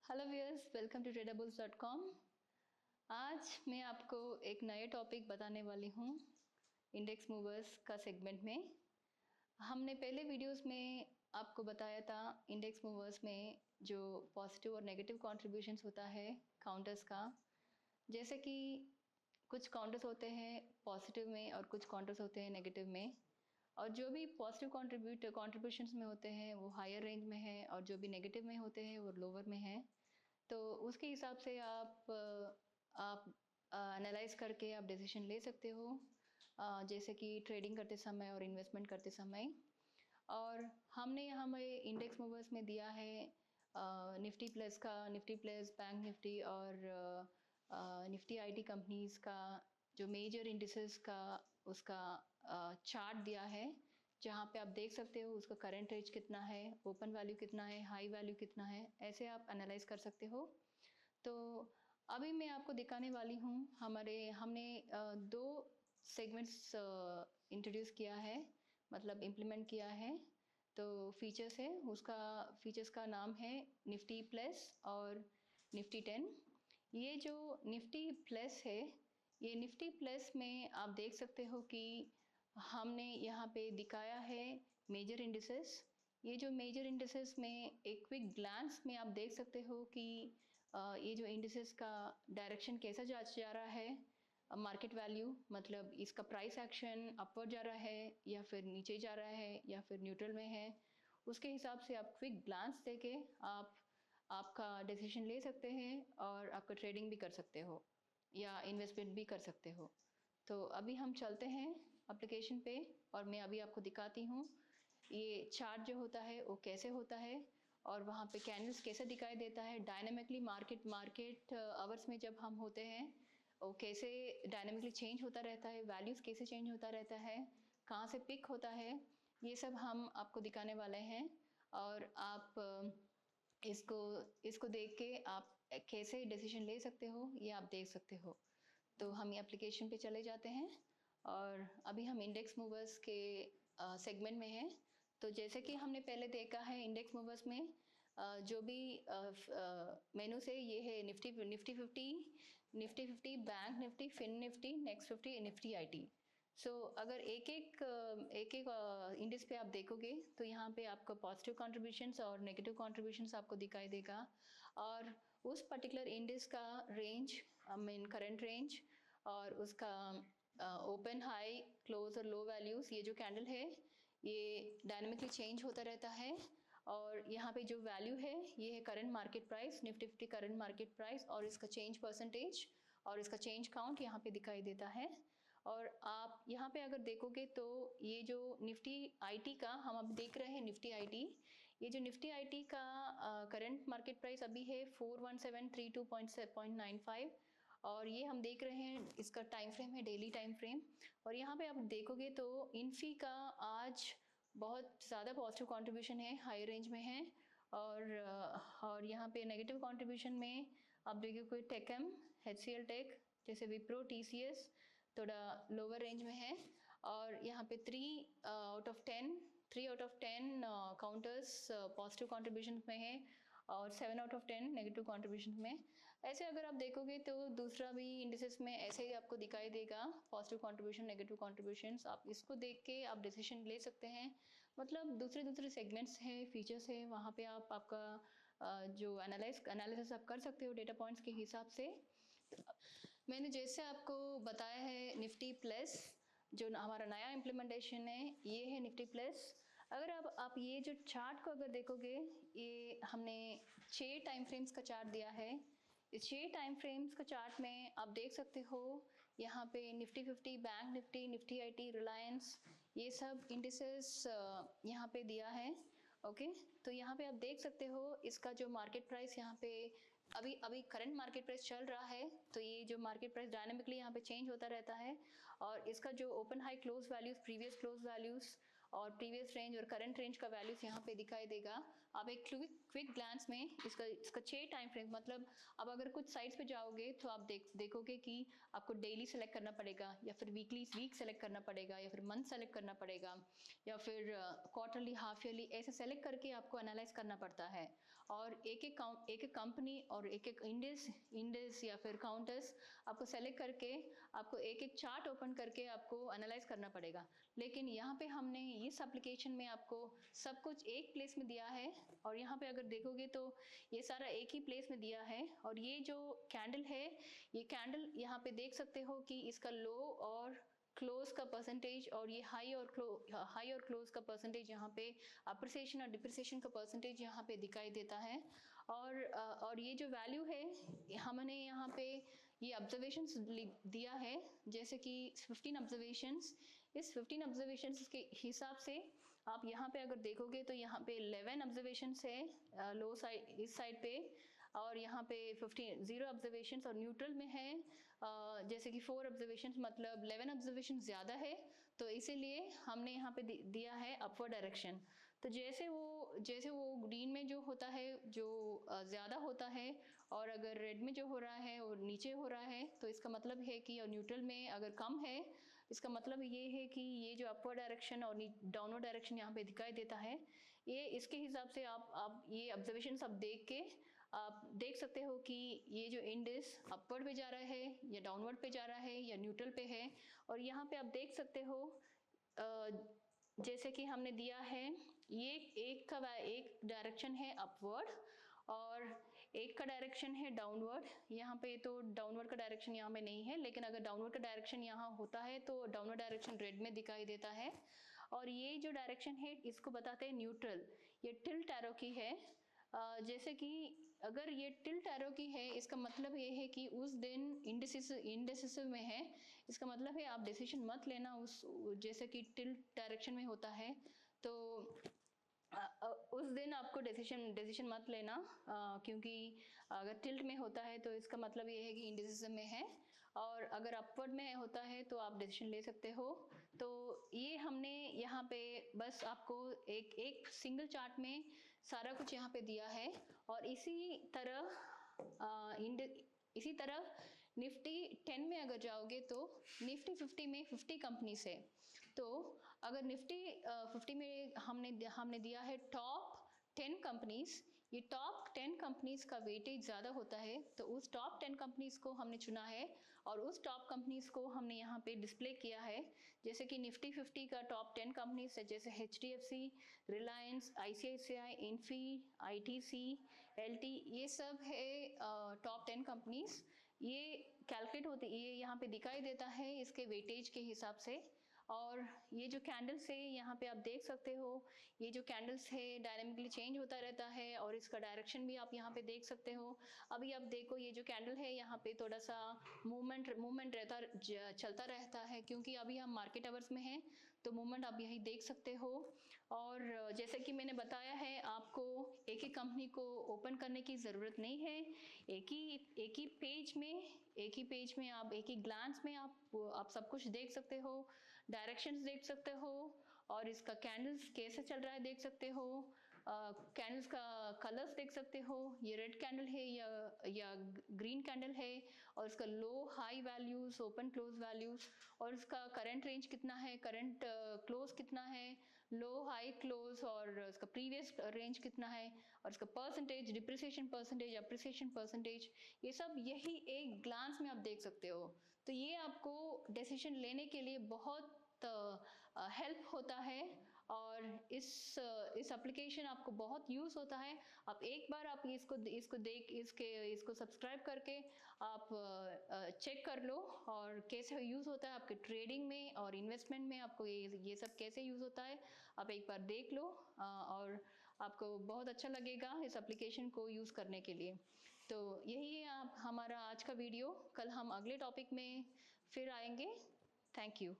Hello viewers, welcome to tradeables.com। आज मैं आपको एक नए टॉपिक बताने वाली हूँ इंडेक्स मूवर्स का सेगमेंट में। हमने पहले वीडियोस में आपको बताया था इंडेक्स मूवर्स में जो पॉजिटिव और नेगेटिव कॉन्ट्रीब्यूशंस होता है काउंटर्स का। जैसे कि कुछ काउंटर्स होते हैं पॉजिटिव में और कुछ काउंटर्स होते हैं नेगेटिव में, और जो भी पॉजिटिव कॉन्ट्रीब्यूशंस में होते हैं वो हायर रेंज में है और जो भी नेगेटिव में होते हैं वो लोअर में है। तो उसके हिसाब से आप एनालाइज करके आप डिसीजन ले सकते हो, जैसे कि ट्रेडिंग करते समय और इन्वेस्टमेंट करते समय। और हमने यहाँ में इंडेक्स मूवर्स में दिया है निफ्टी प्लस का, निफ्टी प्लस, बैंक निफ्टी और निफ्टी आईटी कंपनीज़ का जो मेजर इंडिसेस का उसका चार्ट दिया है, जहाँ पे आप देख सकते हो उसका करंट रेंज कितना है, ओपन वैल्यू कितना है, हाई वैल्यू कितना है, ऐसे आप एनालाइज कर सकते हो। तो अभी मैं आपको दिखाने वाली हूँ हमने दो सेगमेंट्स इंट्रोड्यूस किया है, मतलब इम्प्लीमेंट किया है। तो फीचर्स है, उसका फीचर्स का नाम है निफ्टी प्लस और निफ्टी 10। ये जो निफ्टी प्लस है, ये निफ्टी प्लस में आप देख सकते हो कि हमने यहाँ पे दिखाया है मेजर इंडिसेस। ये जो मेजर इंडिसेस में एक क्विक ग्लांस में आप देख सकते हो कि ये जो इंडिसेस का डायरेक्शन कैसा जा रहा है। मार्केट वैल्यू मतलब इसका प्राइस एक्शन अपवर्ड जा रहा है या फिर नीचे जा रहा है या फिर न्यूट्रल में है, उसके हिसाब से आप क्विक ग्लांस देके आप आपका डिसीजन ले सकते हैं और आपका ट्रेडिंग भी कर सकते हो या इन्वेस्टमेंट भी कर सकते हो। तो अभी हम चलते हैं एप्लीकेशन पे और मैं अभी आपको दिखाती हूँ ये चार्ट जो होता है वो कैसे होता है और वहाँ पे कैंडल्स कैसे दिखाई देता है डायनेमिकली। मार्केट आवर्स में जब हम होते हैं वो कैसे डायनेमिकली चेंज होता रहता है, वैल्यूज़ कैसे चेंज होता रहता है, कहाँ से पिक होता है, ये सब हम आपको दिखाने वाले हैं। और आप इसको इसको देख के आप कैसे डिसीजन ले सकते हो ये आप देख सकते हो। तो हम एप्लीकेशन पे चले जाते हैं और अभी हम इंडेक्स मूवर्स के सेगमेंट में हैं। तो जैसे कि हमने पहले देखा है इंडेक्स मूवर्स में जो भी मेनू से ये है nifty 50, bank nifty, fin nifty, next 50, nifty IT. So अगर एक इंडेक्स पे आप देखोगे तो यहाँ पे आपको पॉजिटिव कॉन्ट्रीब्यूशंस और नेगेटिव कॉन्ट्रीब्यूशंस आपको दिखाई देगा, और उस पर्टिकुलर इंडेक्स का range, I mean current range, और उसका ओपन हाई क्लोज और लो वैल्यूज़, ये जो कैंडल है ये डायनेमिकली चेंज होता रहता है। और यहाँ पे जो वैल्यू है ये है current market price, Nifty 50 current market price, और इसका चेंज परसेंटेज और इसका चेंज काउंट यहाँ पे दिखाई देता है। और आप यहाँ पे अगर देखोगे तो ये जो निफ्टी आईटी का हम अब देख रहे हैं निफ्टी आईटी, ये जो निफ्टी आईटी का करंट मार्केट प्राइस अभी है 41732.95, और ये हम देख रहे हैं इसका टाइम फ्रेम है डेली टाइम फ्रेम। और यहाँ पे आप देखोगे तो इन्फी का आज बहुत ज़्यादा पॉजिटिव कंट्रीब्यूशन है, हाई रेंज में है। और यहाँ पे नेगेटिव कंट्रीब्यूशन में आप देखोगे टेकम, HCL टेक, जैसे विप्रो, TCS थोड़ा लोअर रेंज में है। और यहाँ पे 3 out of 10 counters positive contribution में है और 7 आउट ऑफ 10 नेगेटिव कंट्रीब्यूशन में। ऐसे अगर आप देखोगे तो दूसरा भी इंडिसेस में ऐसे ही आपको दिखाई देगा पॉजिटिव कंट्रीब्यूशन, नेगेटिव कंट्रीब्यूशंस। आप इसको देख के आप डिसीजन ले सकते हैं। मतलब दूसरे दूसरे सेगमेंट्स हैं, फीचर्स है, वहाँ पे आप आपका जो एनालिसिस आप कर सकते हो डेटा पॉइंट्स के हिसाब से। मैंने जैसे आपको बताया है निफ्टी प्लस जो हमारा नया इम्प्लीमेंटेशन है, ये है निफ्टी प्लस। अगर आप ये जो चार्ट को अगर देखोगे, ये हमने 6 टाइम फ्रेम्स का चार्ट दिया है। इस 6 टाइम फ्रेम्स का चार्ट में आप देख सकते हो यहाँ पे Nifty 50, bank Nifty, Nifty IT, Reliance, ये सब इंडिसेस यहाँ पे दिया है। ओके, तो यहाँ पे आप देख सकते हो इसका जो मार्केट प्राइस यहाँ पे अभी करंट मार्केट प्राइस चल रहा है। तो ये जो मार्केट प्राइस डायनामिकली यहाँ पे चेंज होता रहता है, और इसका जो open high close values, previous close values और प्रीवियस रेंज और करंट रेंज का वैल्यूज यहाँ पे दिखाई देगा। आप एक क्विक ग्लांस में इसका 6 टाइम फ्रेम, मतलब अब अगर कुछ साइट्स पे जाओगे तो आप देखोगे कि आपको डेली सेलेक्ट करना पड़ेगा, या फिर वीक सेलेक्ट करना पड़ेगा, या फिर मंथ सेलेक्ट करना पड़ेगा, या फिर क्वार्टरली, हाफ ईयरली, ऐसे सेलेक्ट करके आपको एनालाइज करना पड़ता है। और एक एक कंपनी और एक एक इंडेक्स या फिर काउंटर्स आपको सेलेक्ट करके आपको एक एक चार्ट ओपन करके आपको एनालाइज करना पड़ेगा। लेकिन यहाँ पे हमने इस एप्लीकेशन में आपको सब कुछ एक प्लेस में दिया है, और यहाँ पे अगर देखोगे तो ये सारा एक ही प्लेस में दिया है। और ये जो कैंडल है, ये कैंडल यहाँ पे देख सकते हो कि इसका लो और क्लोज का परसेंटेज, और ये हाई और क्लोज का परसेंटेज, यहाँ पे अप्रिसिएशन और डिप्रिसिएशन का परसेंटेज यहाँ पे दिखाई देता है। और ये जो वैल्यू है हमने यहाँ पे ये ऑब्जर्वेशंस दिया है, जैसे कि 15 ऑब्जर्वेशंस। इस 15 ऑब्जर्वेशंस के हिसाब से आप यहाँ पे अगर देखोगे तो यहाँ पे 11 ऑब्जर्वेशंस है लो साइड, इस साइड पे, और यहाँ पे 0 ऑब्जर्वेशंस, और न्यूट्रल में है जैसे कि 4 ऑब्जर्वेशंस, मतलब 11 ऑब्जर्वेशन ज़्यादा है, तो इसीलिए हमने यहाँ पे दिया है अपवर्ड डायरेक्शन। तो जैसे वो ग्रीन में जो होता है, जो ज़्यादा होता है, और अगर रेड में जो हो रहा है और नीचे हो रहा है, तो इसका मतलब है कि, और न्यूट्रल में अगर कम है, इसका मतलब ये है कि ये जो अपवर्ड डायरेक्शन और डाउनवर्ड डायरेक्शन यहाँ पे दिखाई देता है, ये इसके हिसाब से आप ये ऑब्जर्वेशन सब देख के आप देख सकते हो कि ये जो इंडेक्स अपवर्ड पे जा रहा है या डाउनवर्ड पे जा रहा है या न्यूट्रल पे है। और यहाँ पे आप देख सकते हो जैसे कि हमने दिया है, ये एक डायरेक्शन है अपवर्ड और एक का डायरेक्शन है डाउनवर्ड। यहाँ पे तो डाउनवर्ड का डायरेक्शन यहाँ पे नहीं है, लेकिन अगर डाउनवर्ड का डायरेक्शन यहाँ होता है तो डाउनवर्ड डायरेक्शन रेड में दिखाई देता है। और ये जो डायरेक्शन है इसको बताते हैं न्यूट्रल। ये टिल्ट एरो की है। जैसे कि अगर ये टिल्ट एरो की है, इसका मतलब ये है कि उस दिन इंडिसिसिव में है। इसका मतलब है आप डिसीजन मत लेना उस, जैसे कि टिल्ट डायरेक्शन में होता है तो उस दिन आपको डिसीजन मत लेना, क्योंकि अगर टिल्ट में होता है तो इसका मतलब ये है कि इंडिसिसिव में है, और अगर अपवर्ड में होता है तो आप डिसीजन ले सकते हो। तो ये हमने यहाँ पे बस आपको एक सिंगल चार्ट में सारा कुछ यहाँ पे दिया है। और इसी तरह निफ्टी 10 में अगर जाओगे तो निफ्टी 50 में 50 कंपनीज है। तो अगर निफ्टी 50 में हमने दिया है टॉप 10 कंपनीज। ये टॉप 10 कंपनीज का वेटेज ज़्यादा होता है, तो उस टॉप 10 कंपनीज को हमने चुना है और उस टॉप कंपनीज को हमने यहाँ पे डिस्प्ले किया है। जैसे कि निफ्टी 50 का टॉप 10 कंपनीज है, जैसे HDFC, Reliance, ICICI, Infy, ITC, LT, ये सब है टॉप 10 कंपनीज। ये कैलकुलेट होते, ये यहाँ पे दिखाई देता है इसके वेटेज के हिसाब से। और ये जो कैंडल्स है यहाँ पे आप देख सकते हो, ये जो कैंडल्स है डायनामिकली चेंज होता रहता है, और इसका डायरेक्शन भी आप यहाँ पे देख सकते हो। अभी आप देखो ये जो कैंडल है यहाँ पे थोड़ा सा मूवमेंट चलता रहता है, क्योंकि अभी हम मार्केट आवर्स में हैं, तो मूवमेंट आप यही देख सकते हो। और जैसे कि मैंने बताया है, आपको एक ही कंपनी को ओपन करने की ज़रूरत नहीं है। एक ही पेज में आप एक ही ग्लांस में आप सब कुछ देख सकते हो, डायरेक्शंस देख सकते हो, और इसका कैंडल्स कैसे चल रहा है देख सकते हो, कैंडल्स का कलर्स देख सकते हो, ये रेड कैंडल है या ग्रीन कैंडल है, और इसका low high values, open close values, और इसका करंट रेंज कितना है, करंट क्लोज कितना है, लो हाई क्लोज, और इसका प्रीवियस रेंज कितना है, और इसका percentage, depreciation percentage, appreciation percentage, ये सब यही एक ग्लांस में आप देख सकते हो। तो ये आपको डिसीजन लेने के लिए बहुत हेल्प होता है, और इस एप्लीकेशन आपको बहुत यूज़ होता है। आप एक बार आप इसको सब्सक्राइब करके आप चेक कर लो, और कैसे यूज़ होता है आपके ट्रेडिंग में और इन्वेस्टमेंट में, आपको ये सब कैसे यूज़ होता है आप एक बार देख लो, और आपको बहुत अच्छा लगेगा इस एप्लीकेशन को यूज़ करने के लिए। तो यही है हमारा आज का वीडियो। कल हम अगले टॉपिक में फिर आएंगे। Thank you.